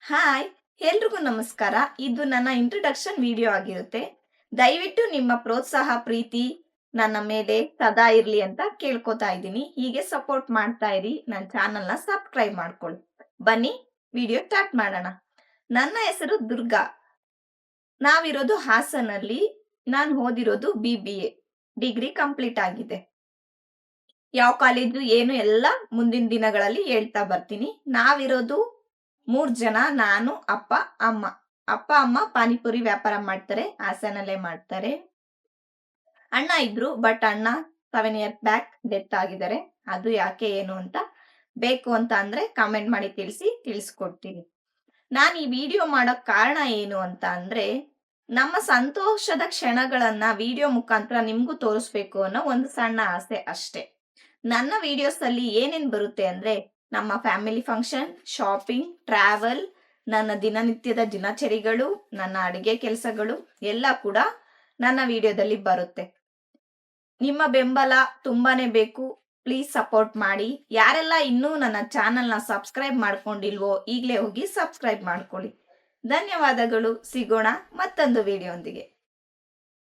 Hi, ಎಲ್ರಿಗೂ ನಮಸ್ಕಾರ. ಇದು ನನ್ನ ಇಂಟ್ರೊಡಕ್ಷನ್ ವಿಡಿಯೋ ಆಗಿರುತ್ತೆ. ದಯವಿಟ್ಟು ನಿಮ್ಮ ಪ್ರೋತ್ಸಾಹ ಪ್ರೀತಿ ನನ್ನ ಮೇಲೆ ಸದಾ ಇರ್ಲಿ ಅಂತ ಕೇಳ್ಕೊತಾ ಇದ್ದೀನಿ. ಹೀಗೆ ಸಪೋರ್ಟ್ ಮಾಡ್ತಾ ಇರಿ. ನನ್ನ ಚಾನಲ್ನ ಸಬ್ಸ್ಕ್ರೈಬ್ ಮಾಡ್ಕೊಳ್ಳಿ. ಬನ್ನಿ ವಿಡಿಯೋ ಸ್ಟಾರ್ಟ್ ಮಾಡೋಣ. ನನ್ನ ಹೆಸರು ದುರ್ಗಾ. ನಾವಿರೋದು ಹಾಸನಲ್ಲಿ. ನಾನು ಓದಿರೋದು BBA ಡಿಗ್ರಿ ಕಂಪ್ಲೀಟ್ ಆಗಿದೆ. ಯಾವ ಕಾಲೇಜು ಏನು ಎಲ್ಲ ಮುಂದಿನ ದಿನಗಳಲ್ಲಿ ಹೇಳ್ತಾ ಬರ್ತೀನಿ. ನಾವಿರೋದು 3 ಜನ, ನಾನು, ಅಪ್ಪ, ಅಮ್ಮ. ಅಪ್ಪ ಅಮ್ಮ ಪಾನಿಪುರಿ ವ್ಯಾಪಾರ ಮಾಡ್ತಾರೆ, ಹಾಸನಲ್ಲೇ ಮಾಡ್ತಾರೆ. ಅಣ್ಣ ಇದ್ರು, ಬಟ್ ಅಣ್ಣ 7 ಇಯರ್ಸ್ ಬ್ಯಾಕ್ ಡೆತ್ ಆಗಿದ್ದಾರೆ. ಅದು ಯಾಕೆ ಏನು ಅಂತ ಬೇಕು ಅಂತ ಅಂದ್ರೆ ಕಾಮೆಂಟ್ ಮಾಡಿ ತಿಳಿಸ್ಕೊಡ್ತೀನಿ. ನಾನು ಈ ವಿಡಿಯೋ ಮಾಡೋಕ್ ಕಾರಣ ಏನು ಅಂತ ಅಂದ್ರೆ, ನಮ್ಮ ಸಂತೋಷದ ಕ್ಷಣಗಳನ್ನ ವಿಡಿಯೋ ಮುಖಾಂತರ ನಿಮ್ಗೂ ತೋರಿಸ್ಬೇಕು ಅನ್ನೋ ಒಂದು ಸಣ್ಣ ಆಸೆ ಅಷ್ಟೇ. ನನ್ನ ವಿಡಿಯೋಸ್ ಅಲ್ಲಿ ಏನೇನ್ ಬರುತ್ತೆ ಅಂದ್ರೆ, ನಮ್ಮ ಫ್ಯಾಮಿಲಿ ಫಂಕ್ಷನ್, ಶಾಪಿಂಗ್, ಟ್ರಾವೆಲ್, ನನ್ನ ದಿನನಿತ್ಯದ ದಿನಚರಿಗಳು, ನನ್ನ ಅಡಿಗೆ ಕೆಲಸಗಳು ಎಲ್ಲ ಕೂಡ ನನ್ನ ವಿಡಿಯೋದಲ್ಲಿ ಬರುತ್ತೆ. ನಿಮ್ಮ ಬೆಂಬಲ ತುಂಬಾನೇ ಬೇಕು. ಪ್ಲೀಸ್ ಸಪೋರ್ಟ್ ಮಾಡಿ. ಯಾರೆಲ್ಲ ಇನ್ನೂ ನನ್ನ ಚಾನಲ್ನ ಸಬ್ಸ್ಕ್ರೈಬ್ ಮಾಡ್ಕೊಂಡಿಲ್ವೋ ಈಗಲೇ ಹೋಗಿ ಸಬ್ಸ್ಕ್ರೈಬ್ ಮಾಡ್ಕೊಳ್ಳಿ. ಧನ್ಯವಾದಗಳು. ಸಿಗೋಣ ಮತ್ತೊಂದು ವಿಡಿಯೋಂದಿಗೆ.